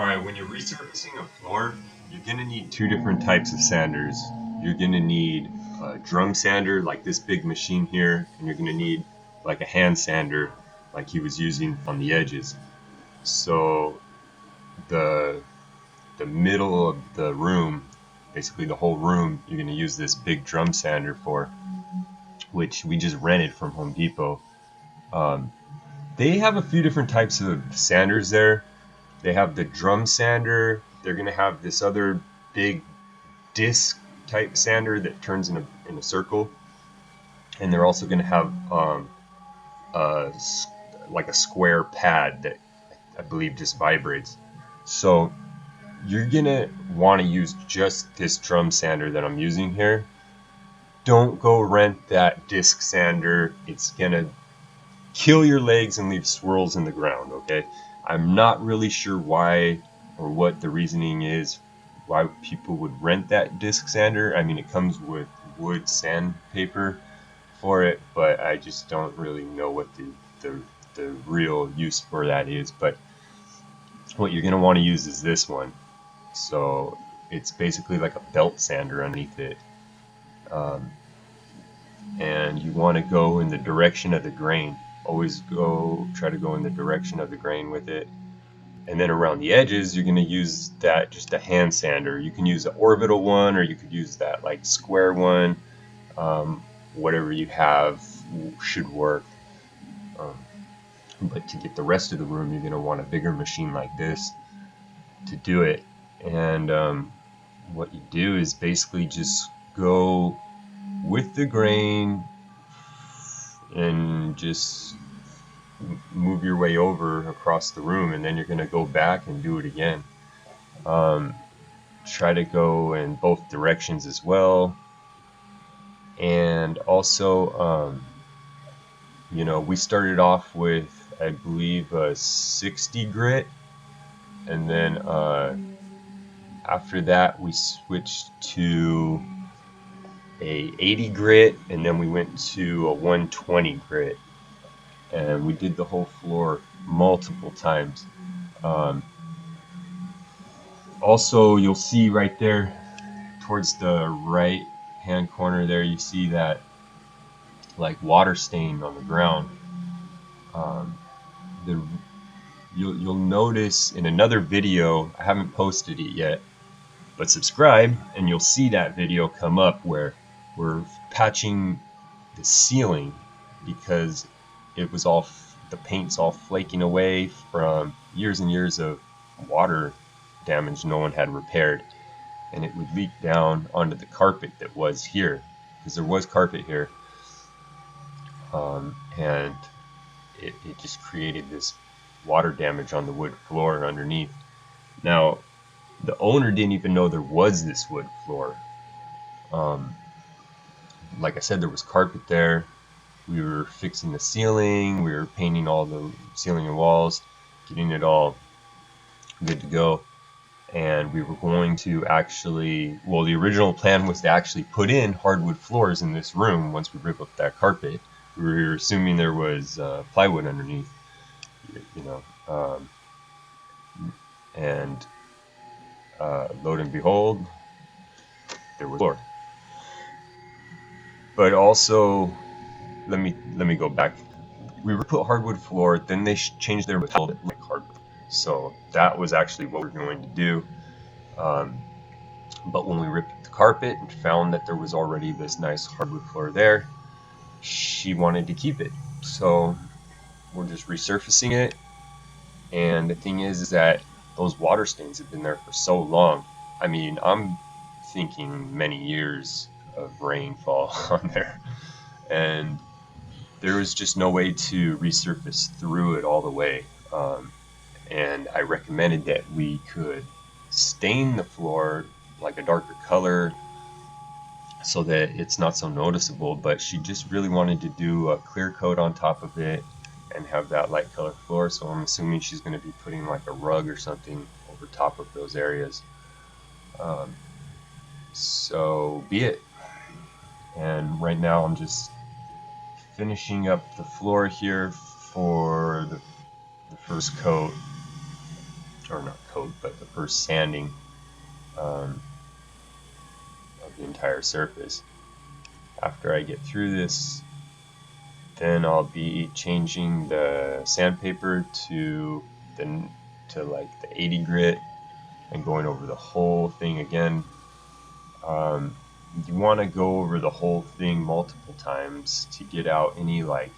Alright, when you're resurfacing a floor, you're going to need two different types of sanders. You're going to need a drum sander like this big machine here, and you're going to need like a hand sander like he was using on the edges. So the middle of the room, basically the whole room, you're going to use this big drum sander for, which we just rented from Home Depot. They have a few different types of sanders there. They have the drum sander. They're going to have this other big disc type sander that turns in a circle. And they're also going to have like a square pad that I believe just vibrates. So you're going to want to use just this drum sander that I'm using here. Don't go rent that disc sander. It's going to kill your legs and leave swirls in the ground, okay? I'm not really sure why or what the reasoning is why people would rent that disc sander. I mean, it comes with wood sandpaper for it, but I just don't really know what the real use for that is. But what you're going to want to use is this one. So it's basically like a belt sander underneath it. And you want to go in the direction of the grain. Always try to go in the direction of the grain with it. And then around the edges, you're going to use that just a hand sander. You can use an orbital one, or you could use that like square one. Whatever you have should work. But to get the rest of the room, you're going to want a bigger machine like this to do it. And what you do is basically just go with the grain and just move your way over across the room, and then you're going to go back and do it again. Try to go in both directions as well. And also, we started off with, I believe, a 60 grit, and then after that we switched to a 80 grit, and then we went to a 120 grit, and we did the whole floor multiple times. Also, you'll see right there towards the right hand corner there, you see that like water stain on the ground. You'll notice in another video, I haven't posted it yet, but subscribe and you'll see that video come up where we're patching the ceiling because it was the paint's all flaking away from years and years of water damage no one had repaired, and it would leak down onto the carpet that was here, because there was carpet here, and it just created this water damage on the wood floor underneath. Now, the owner didn't even know there was this wood floor. Like I said, there was carpet there. We were fixing the ceiling, we were painting all the ceiling and walls, getting it all good to go. And we were going to actually, well, the original plan was to actually put in hardwood floors in this room once we rip up that carpet. We were assuming there was plywood underneath, and lo and behold, there was floor. But also, let me go back. We were put hardwood floor, then they changed their metal like hardwood. So that was actually what we were going to do. But when we ripped the carpet and found that there was already this nice hardwood floor there, she wanted to keep it. So we're just resurfacing it. And the thing is that those water stains have been there for so long. I mean, I'm thinking many years of rainfall on there. And there was just no way to resurface through it all the way. And I recommended that we could stain the floor like a darker color so that it's not so noticeable, but she just really wanted to do a clear coat on top of it and have that light color floor. So I'm assuming she's going to be putting like a rug or something over top of those areas. So be it. And right now I'm just finishing up the floor here for the first coat. or not coat, but the first sanding of the entire surface. After I get through this, then I'll be changing the sandpaper to like the 80 grit and going over the whole thing again. You want to go over the whole thing multiple times to get out any, like,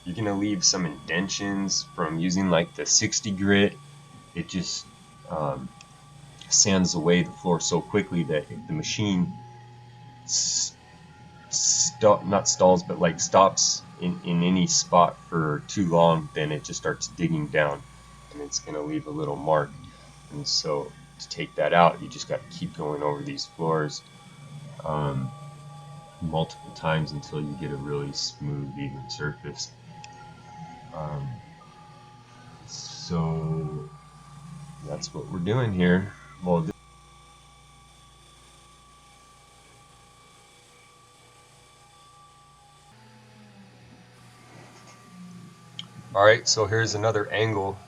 you're gonna leave some indentions from using like the 60 grit. It just sands away the floor so quickly that if the machine not stalls, but like stops in any spot for too long, then it just starts digging down and it's going to leave a little mark. And so to take that out, you just got to keep going over these floors multiple times until you get a really smooth, even surface. So that's what we're doing here. Well, all right, so here's another angle.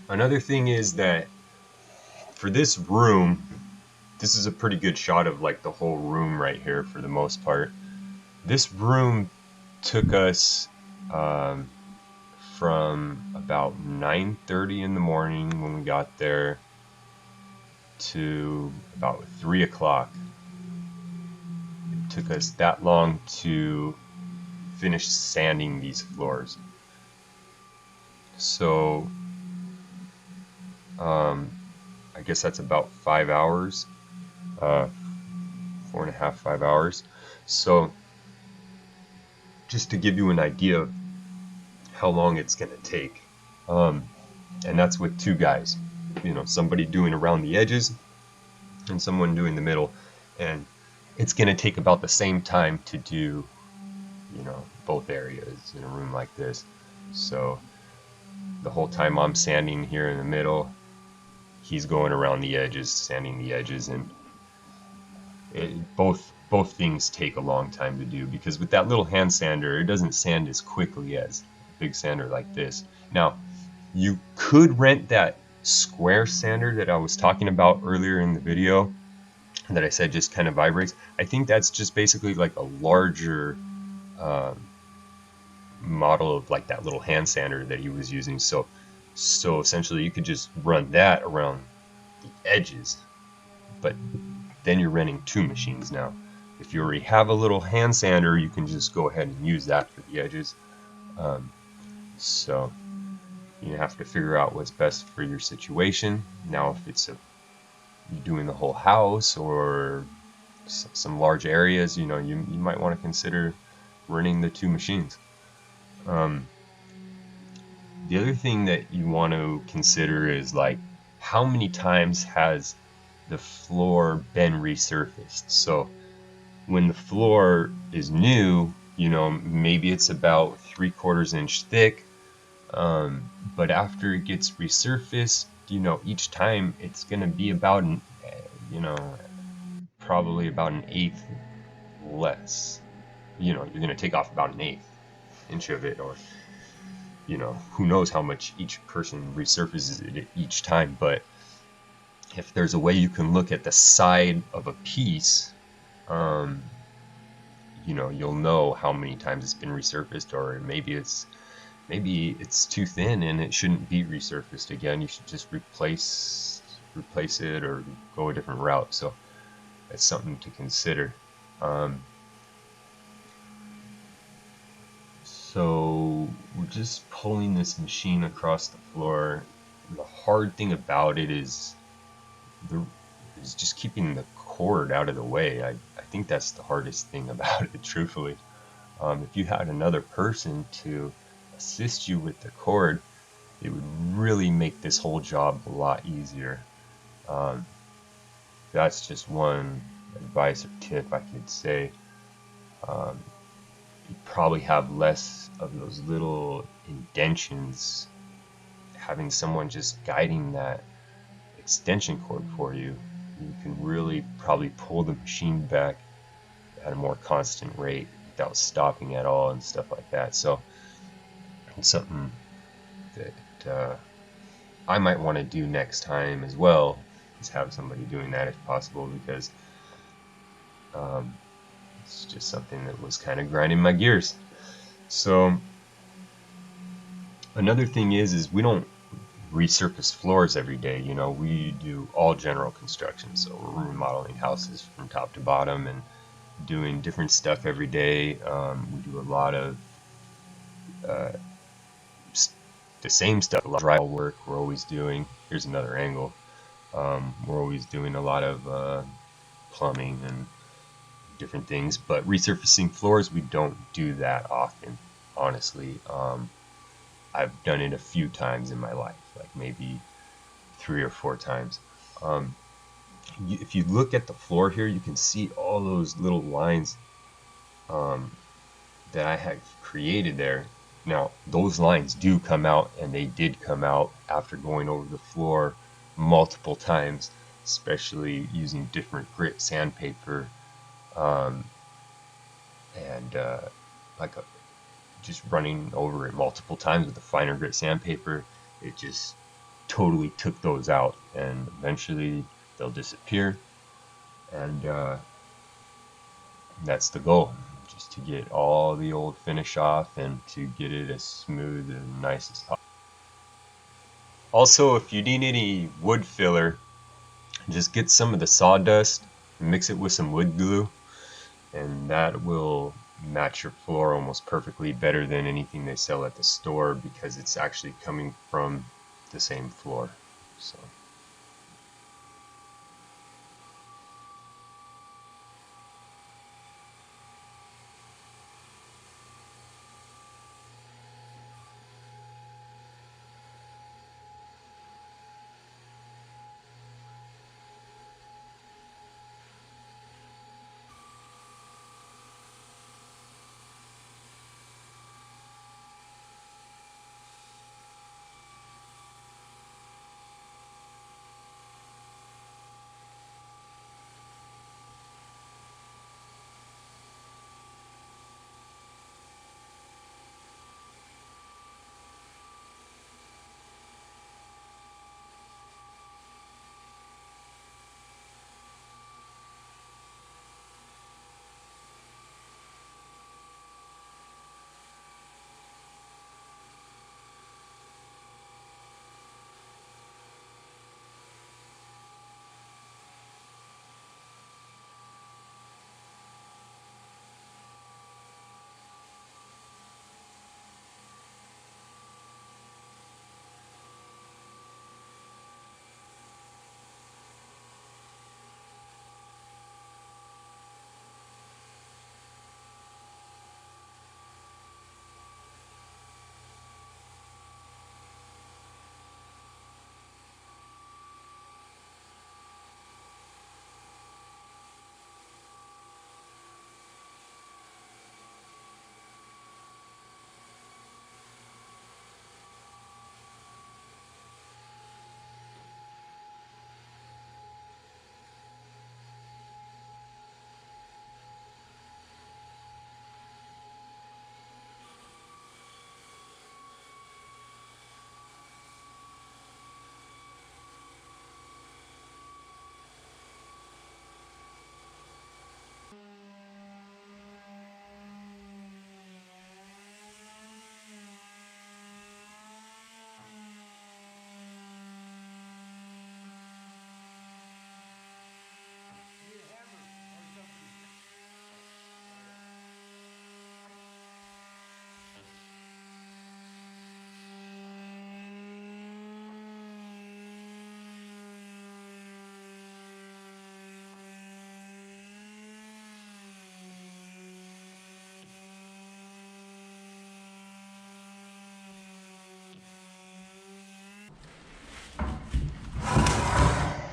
Another thing is that for this room, this is a pretty good shot of like the whole room right here for the most part. This room took us from about 9:30 in the morning when we got there to about 3 o'clock. It took us that long to finish sanding these floors. So I guess that's about 5 hours, 4.5, 5 hours. So just to give you an idea of how long it's going to take, and that's with two guys, you know, somebody doing around the edges and someone doing the middle, and it's going to take about the same time to do, you know, both areas in a room like this. So the whole time I'm sanding here in the middle, he's going around the edges, sanding the edges, and both things take a long time to do, because with that little hand sander, it doesn't sand as quickly as a big sander like this. Now, you could rent that square sander that I was talking about earlier in the video that I said just kind of vibrates. I think that's just basically like a larger model of like that little hand sander that he was using. So essentially you could just run that around the edges, but then you're renting two machines now. If you already have a little hand sander, you can just go ahead and use that for the edges. So you have to figure out what's best for your situation. Now, if it's you're doing the whole house or some large areas, you know, you might want to consider running the two machines. The other thing that you want to consider is, like, how many times has the floor been resurfaced? So when the floor is new, you know, maybe it's about 3/4 inch thick, but after it gets resurfaced, you know, each time it's going to be about you know, probably about 1/8 less. You know, you're going to take off about 1/8 inch of it, or, you know, who knows how much each person resurfaces it each time. But if there's a way you can look at the side of a piece, you know, you'll know how many times it's been resurfaced, or maybe it's too thin and it shouldn't be resurfaced again. You should just replace it or go a different route. So that's something to consider. So we're just pulling this machine across the floor. The hard thing about it is just keeping the cord out of the way. I think that's the hardest thing about it, truthfully. If you had another person to assist you with the cord, it would really make this whole job a lot easier. That's just one advice or tip I could say. You probably have less of those little indentions. Having someone just guiding that extension cord for you, you can really probably pull the machine back at a more constant rate without stopping at all and stuff like that. So it's something that I might want to do next time as well is have somebody doing that if possible, because it's just something that was kind of grinding my gears. So another thing is we don't resurface floors every day. You know, we do all general construction, so we're remodeling houses from top to bottom and doing different stuff every day. We do a lot of uh, the same stuff, a lot of drywall work. We're always doing. Here's another angle. We're always doing a lot of plumbing and different things, but resurfacing floors, we don't do that often, honestly. I've done it a few times in my life, like maybe 3 or 4 times. Um, if you look at the floor here, you can see all those little lines um, that I have created there. Now, those lines do come out, and they did come out after going over the floor multiple times, especially using different grit sandpaper um, and like a, just running over it multiple times with a finer grit sandpaper. It just totally took those out, and eventually they'll disappear. And that's the goal, just to get all the old finish off and to get it as smooth and nice as possible. Also, if you need any wood filler, just get some of the sawdust, mix it with some wood glue, and that will match your floor almost perfectly, better than anything they sell at the store, because it's actually coming from the same floor. So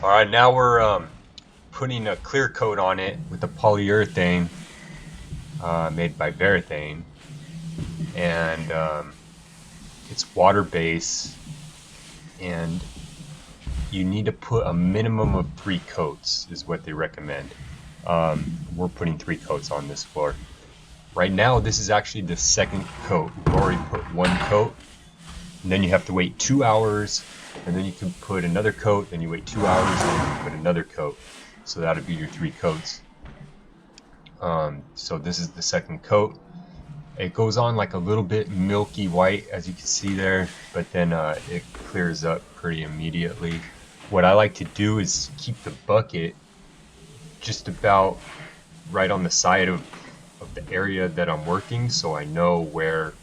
all right, now we're putting a clear coat on it with a polyurethane made by Varathane, and it's water based, and you need to put a minimum of 3 coats is what they recommend. We're putting 3 coats on this floor. Right now, this is actually the second coat. We've already put 1 coat, And then you have to wait 2 hours, and then you can put another coat, then you wait 2 hours, and then you put another coat. So that'll be your 3 coats. So this is the second coat. It goes on like a little bit milky white, as you can see there, but then it clears up pretty immediately. What I like to do is keep the bucket just about right on the side of the area that I'm working, so I know where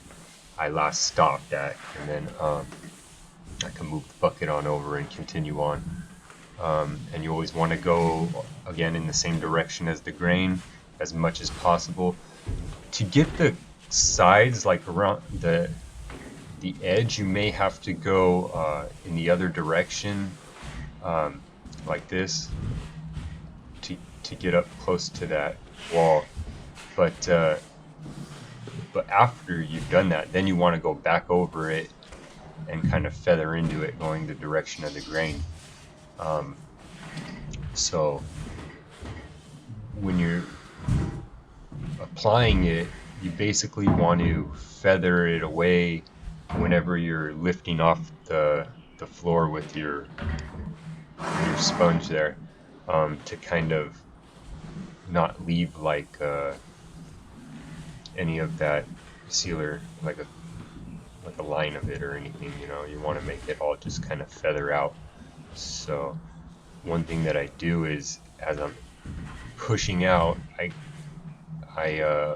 I last stopped at, and then I can move the bucket on over and continue on. And you always want to go again in the same direction as the grain as much as possible. To get the sides, like around the edge, you may have to go in the other direction, like this, to get up close to that wall. But after you've done that, then you want to go back over it and kind of feather into it, going the direction of the grain. So when you're applying it, you basically want to feather it away whenever you're lifting off the floor with your sponge there, to kind of not leave like any of that sealer, like a line of it or anything. You know, you want to make it all just kind of feather out. So one thing that I do is, as I'm pushing out, I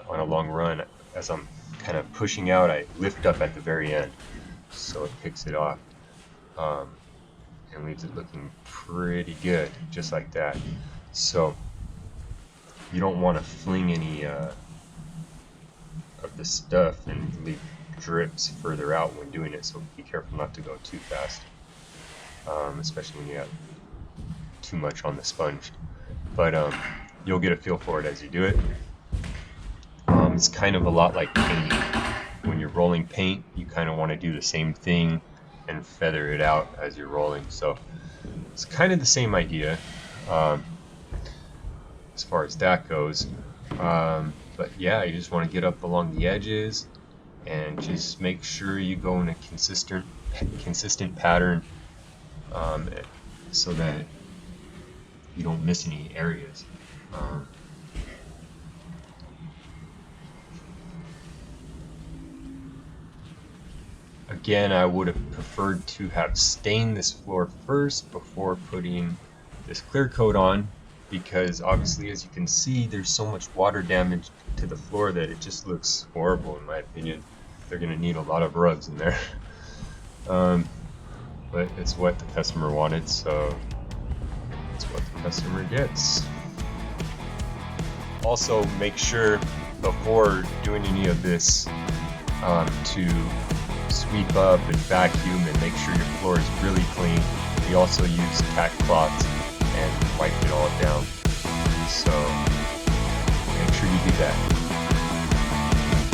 on a long run, as I'm kind of pushing out, I lift up at the very end, so it picks it off, and leaves it looking pretty good, just like that. So you don't want to fling any of the stuff and leave drips further out when doing it, so be careful not to go too fast, especially when you have too much on the sponge. But you'll get a feel for it as you do it. It's kind of a lot like painting. When you're rolling paint, you kind of want to do the same thing and feather it out as you're rolling. So it's kind of the same idea as far as that goes. But yeah, you just want to get up along the edges and just make sure you go in a consistent pattern, so that you don't miss any areas. Again, I would have preferred to have stained this floor first before putting this clear coat on, because obviously, as you can see, there's so much water damage to the floor that it just looks horrible, in my opinion. They're going to need a lot of rubs in there. But it's what the customer wanted, so it's what the customer gets. Also, make sure before doing any of this to sweep up and vacuum and make sure your floor is really clean. We also use tack cloths and wipe it all down. So make sure you do that.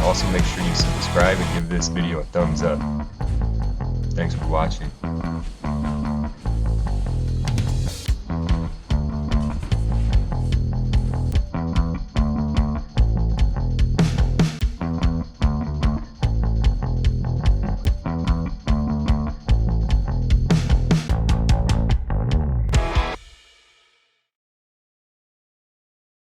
Also, make sure you subscribe and give this video a thumbs up. Thanks for watching.